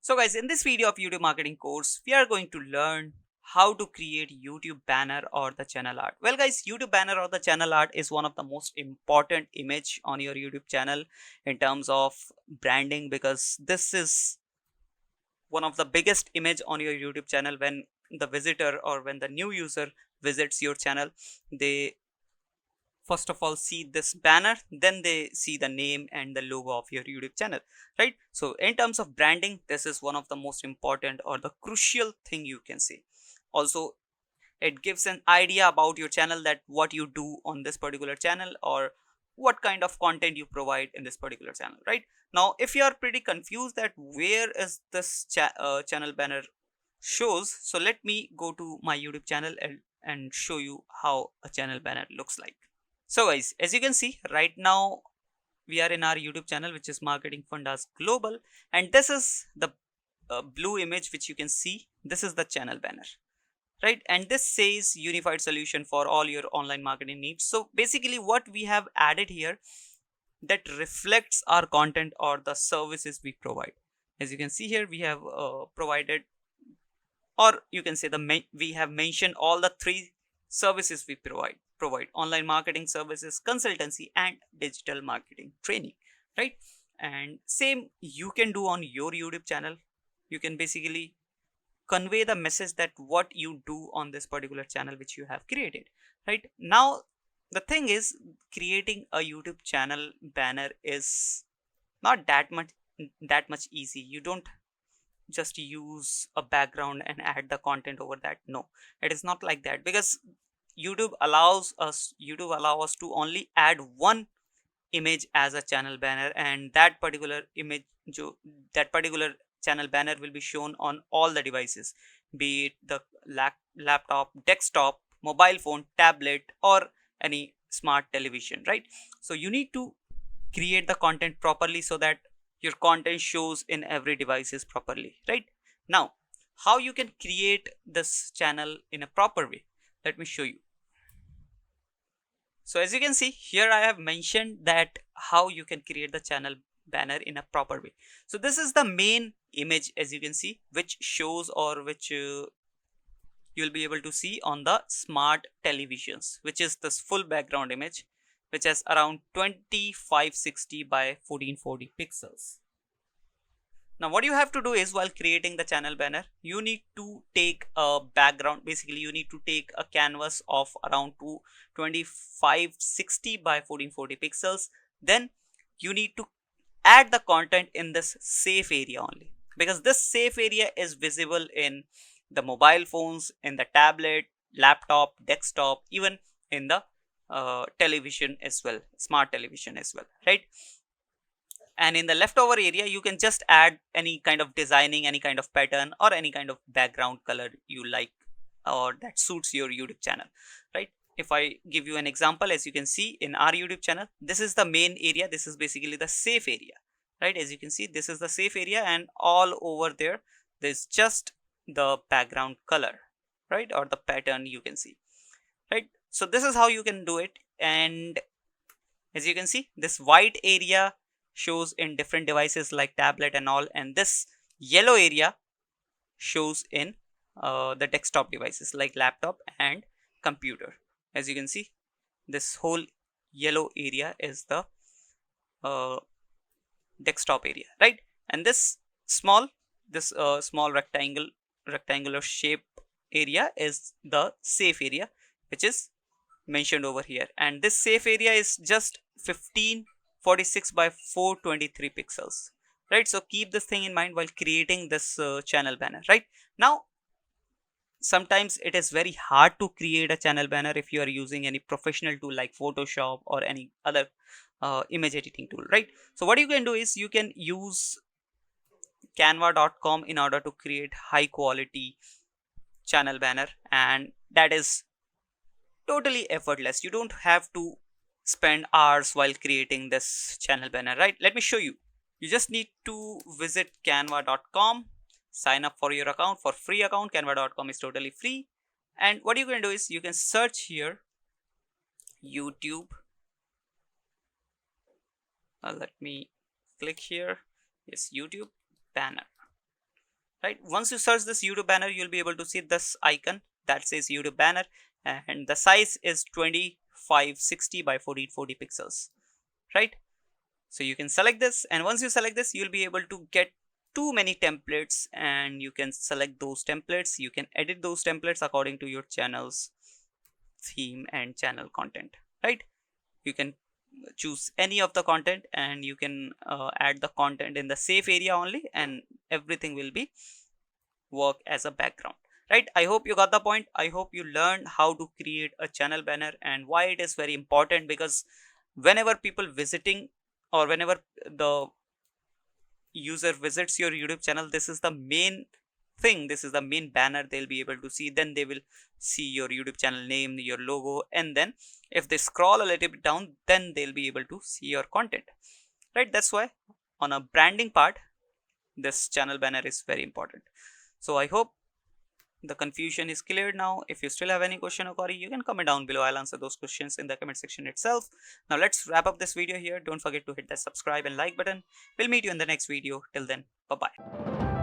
So guys, in this video of YouTube marketing course, we are going to learn how to create YouTube banner or the channel art. Well guys, YouTube banner or the channel art is one of the most important image on your YouTube channel in terms of branding, because this is one of the biggest image on your YouTube channel. When the visitor or when the new user visits your channel, they first of all see this banner, then they see the name and the logo of your YouTube channel, right? So in terms of branding, this is one of the most important or the crucial thing you can say. Also, it gives an idea about your channel, that what you do on this particular channel or what kind of content you provide in this particular channel, right? Now if you are pretty confused that where is this channel banner shows, so let me go to my YouTube channel and show you how a channel banner looks like. So guys, as you can see right now, we are in our YouTube channel, which is Marketing Fundas Global, and this is the blue image which you can see. This is the channel banner, right? And this says unified solution for all your online marketing needs. So basically what we have added here, that reflects our content or the services we provide. As you can see here, we have provided, or you can say we have mentioned all the three services we provide: online marketing services, consultancy, and digital marketing training, right? And same you can do on your YouTube channel. You can basically convey the message that what you do on this particular channel which you have created. Right now, the thing is, creating a YouTube channel banner is not that much easy. You don't just use a background and add the content over that. No, it is not like that, because YouTube allow us to only add one image as a channel banner, and that particular image, that particular channel banner will be shown on all the devices, be it the laptop, desktop, mobile phone, tablet, or any smart television, right? So you need to create the content properly so that your content shows in every devices properly, right? Now, how you can create this channel in a proper way, let me show you. So as you can see here, I have mentioned that how you can create the channel banner in a proper way. So this is the main image, as you can see, which shows, or which you'll be able to see on the smart televisions, which is this full background image, which has around 2560 by 1440 pixels. Now what you have to do is, while creating the channel banner, you need to take a background. Basically you need to take a canvas of around 2560 by 1440 pixels. Then you need to add the content in this safe area only, because this safe area is visible in the mobile phones, in the tablet, laptop, desktop, even in the television as well, smart television as well, right? And in the leftover area, you can just add any kind of designing, any kind of pattern, or any kind of background color you like, or that suits your YouTube channel, right? If I give you an example, as you can see in our YouTube channel, this is the main area. This is basically the safe area, right? As you can see, this is the safe area, and all over there's just the background color, right? Or the pattern you can see, right? So this is how you can do it. And as you can see, this white area shows in different devices like tablet and all, and this yellow area shows in the desktop devices like laptop and computer. As you can see, this whole yellow area is the uh, desktop area, right? And this small rectangular shape area is the safe area, which is mentioned over here. And this safe area is just 1546 by 423 pixels, right? So keep this thing in mind while creating this channel banner. Right now, sometimes it is very hard to create a channel banner if you are using any professional tool like Photoshop or any other image editing tool, right? So what you can do is, you can use canva.com in order to create high quality channel banner, and that is totally effortless. You don't have to spend hours while creating this channel banner, right? Let me show you. You just need to visit canva.com, sign up for your account, for free account. Canva.com is totally free. And what you can do is, you can search here YouTube. Let me click here. Yes, YouTube banner. right? Once you search this YouTube banner, you'll be able to see this icon that says YouTube banner, and the size is 2560 by 1440 pixels, right? So you can select this, and once you select this, you'll be able to get too many templates, and you can select those templates. You can edit those templates according to your channel's theme and channel content, right? You can choose any of the content, and you can add the content in the safe area only, and everything will be work as a background, right? I hope you got the point. I hope you learned how to create a channel banner and why it is very important, because whenever people visiting, or whenever the user visits your YouTube channel, this is the main thing, this is the main banner they'll be able to see. Then they will see your YouTube channel name, your logo, and then if they scroll a little bit down, then they'll be able to see your content, right? That's why on a branding part, this channel banner is very important. So I hope the confusion is cleared now. If you still have any question or query, you can comment down below. I'll answer those questions in the comment section itself. Now let's wrap up this video here. Don't forget to hit that subscribe and like button. We'll meet you in the next video. Till then, bye bye.